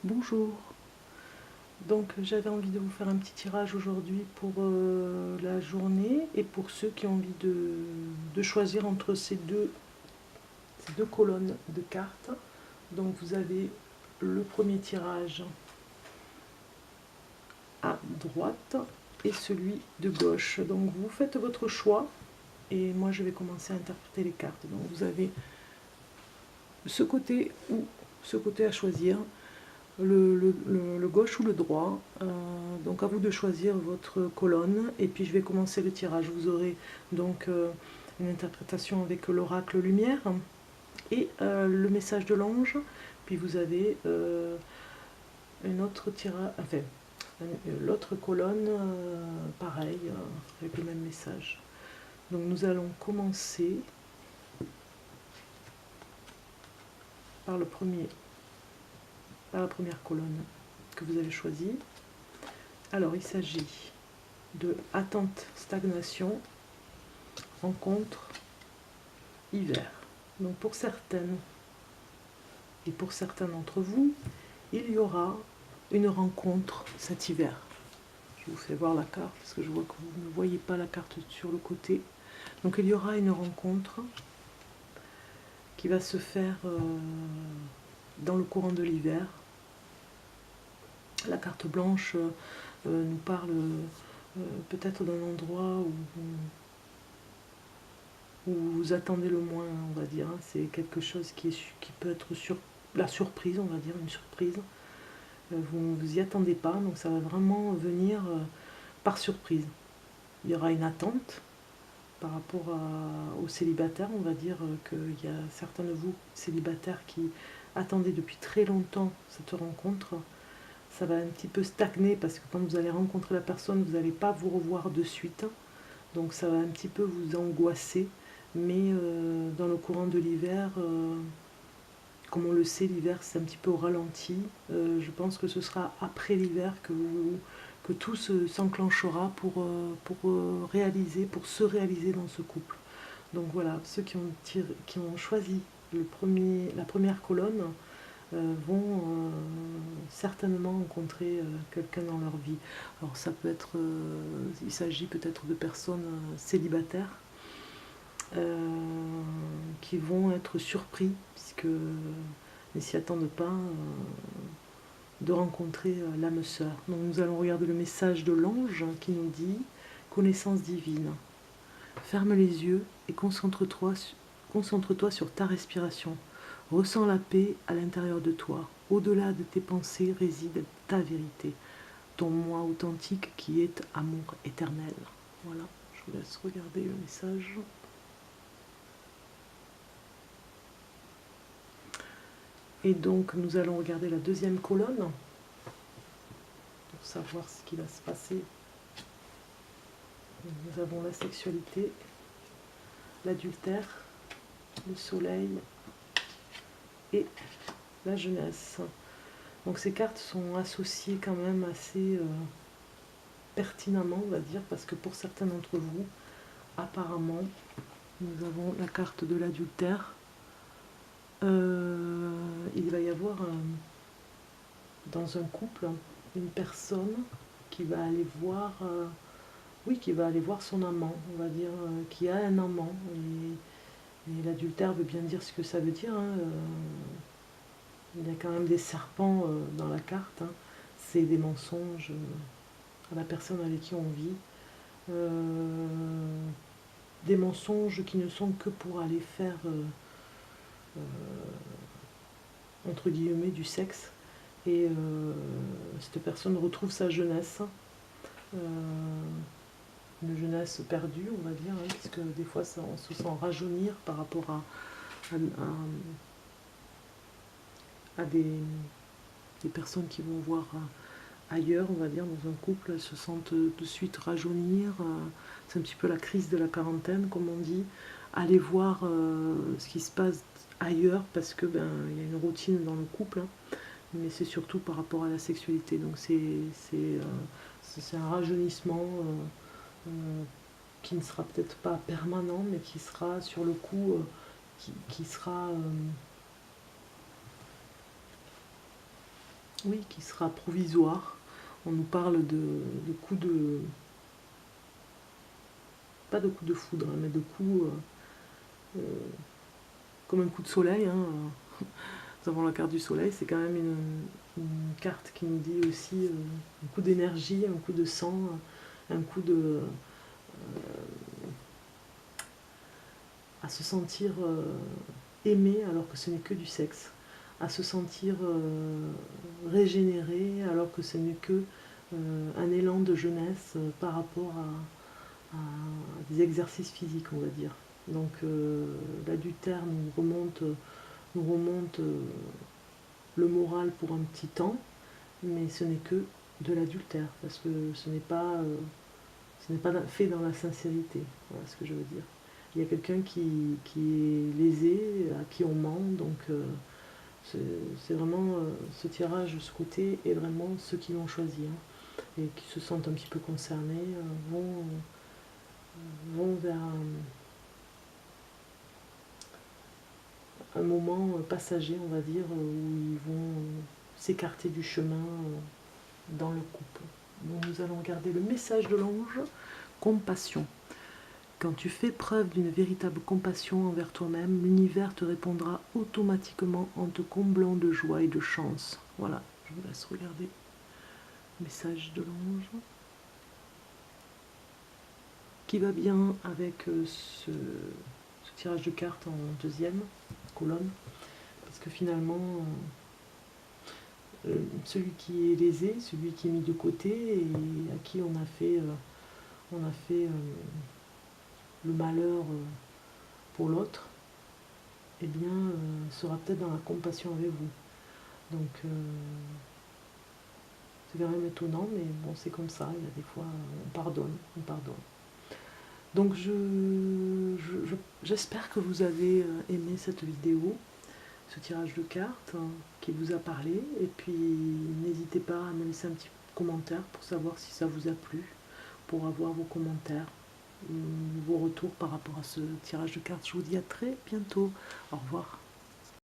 Bonjour, donc j'avais envie de vous faire un petit tirage aujourd'hui pour la journée et pour ceux qui ont envie de choisir entre ces deux colonnes de cartes. Donc vous avez le premier tirage à droite et celui de gauche. Donc vous faites votre choix et moi je vais commencer à interpréter les cartes. Donc vous avez ce côté ou ce côté à choisir. Le gauche ou le droit. Donc à vous de choisir votre colonne. Et puis je vais commencer le tirage. Vous aurez donc une interprétation avec l'oracle lumière et le message de l'ange. Puis vous avez une autre tirage, enfin l'autre colonne, pareil, avec le même message. Donc nous allons commencer par la première colonne que vous avez choisie. Alors il s'agit de attente, stagnation, rencontre, hiver. Donc pour certaines et pour certains d'entre vous, il y aura une rencontre cet hiver. Je vous fais voir la carte parce que je vois que vous ne voyez pas la carte sur le côté. Donc il y aura une rencontre qui va se faire dans le courant de l'hiver. La carte blanche nous parle peut-être d'un endroit où vous attendez le moins, on va dire. C'est quelque chose qui peut être la surprise, on va dire, une surprise. Vous ne vous y attendez pas, donc ça va vraiment venir par surprise. Il y aura une attente par rapport aux célibataires, on va dire qu'il y a certains de vous célibataires qui attendaient depuis très longtemps cette rencontre. Ça va un petit peu stagner parce que quand vous allez rencontrer la personne, vous n'allez pas vous revoir de suite. Donc ça va un petit peu vous angoisser. Mais dans le courant de l'hiver, comme on le sait, l'hiver c'est un petit peu au ralenti. Je pense que ce sera après l'hiver que tout s'enclenchera pour se réaliser dans ce couple. Donc voilà, ceux qui ont choisi la première colonne vont certainement rencontrer quelqu'un dans leur vie. Alors ça peut être, il s'agit peut-être de personnes célibataires qui vont être surpris puisque ne s'y attendent pas de rencontrer l'âme sœur. Donc nous allons regarder le message de l'ange qui nous dit connaissance divine. Ferme les yeux et concentre-toi sur ta respiration. Ressens la paix à l'intérieur de toi. Au-delà de tes pensées réside ta vérité, ton moi authentique qui est amour éternel. Voilà, je vous laisse regarder le message. Et donc nous allons regarder la deuxième colonne pour savoir ce qui va se passer. Nous avons la sexualité, l'adultère, le soleil et la jeunesse. Donc ces cartes sont associées quand même assez pertinemment, on va dire, parce que pour certains d'entre vous, apparemment, nous avons la carte de l'adultère. Il va y avoir dans un couple une personne qui va aller voir, qui va aller voir son amant, on va dire, qui a un amant. Et l'adultère veut bien dire ce que ça veut dire. Il y a quand même des serpents dans la carte. C'est des mensonges à la personne avec qui on vit. Des mensonges qui ne sont que pour aller faire entre guillemets du sexe, et cette personne retrouve sa jeunesse, une jeunesse perdue, on va dire, puisque des fois on se sent rajeunir par rapport à des personnes qui vont voir ailleurs, on va dire, dans un couple. Elles se sentent de suite rajeunir. C'est un petit peu la crise de la quarantaine, comme on dit. Aller voir ce qui se passe ailleurs parce que il y a une routine dans le couple, mais c'est surtout par rapport à la sexualité. Donc c'est un rajeunissement qui ne sera peut-être pas permanent, mais qui sera sur le coup, qui sera oui, qui sera provisoire. On nous parle de coups de... pas de coups de foudre, hein, mais de coups comme un coup de soleil. Hein. Nous avons la carte du soleil, c'est quand même une carte qui nous dit aussi un coup d'énergie, un coup de sang, un coup de... à se sentir aimé alors que ce n'est que du sexe, à se sentir régénéré alors que ce n'est que un élan de jeunesse par rapport à des exercices physiques, on va dire. Donc l'adultère nous remonte le moral pour un petit temps, mais ce n'est que de l'adultère, parce que ce n'est pas fait dans la sincérité, voilà ce que je veux dire. Il y a quelqu'un qui est lésé, à qui on ment, donc c'est vraiment ce tirage, ce côté, est vraiment ceux qui l'ont choisi, hein, et qui se sentent un petit peu concernés, vont vers un moment passager, on va dire, où ils vont s'écarter du chemin dans le couple. Donc nous allons regarder le message de l'ange, compassion. Quand tu fais preuve d'une véritable compassion envers toi-même, l'univers te répondra automatiquement en te comblant de joie et de chance. Voilà, je vous laisse regarder le message de l'ange, qui va bien avec ce tirage de cartes en deuxième colonne, parce que finalement, celui qui est lésé, celui qui est mis de côté et à qui on a fait le malheur pour l'autre, eh bien, sera peut-être dans la compassion avec vous. Donc, c'est quand même étonnant, mais bon, c'est comme ça. Il y a des fois, on pardonne. Donc, j'espère que vous avez aimé cette vidéo, ce tirage de cartes hein, qui vous a parlé. Et puis, n'hésitez pas à me laisser un petit commentaire pour savoir si ça vous a plu, pour avoir vos commentaires, vos retours par rapport à ce tirage de cartes. Je vous dis à très bientôt. Au revoir.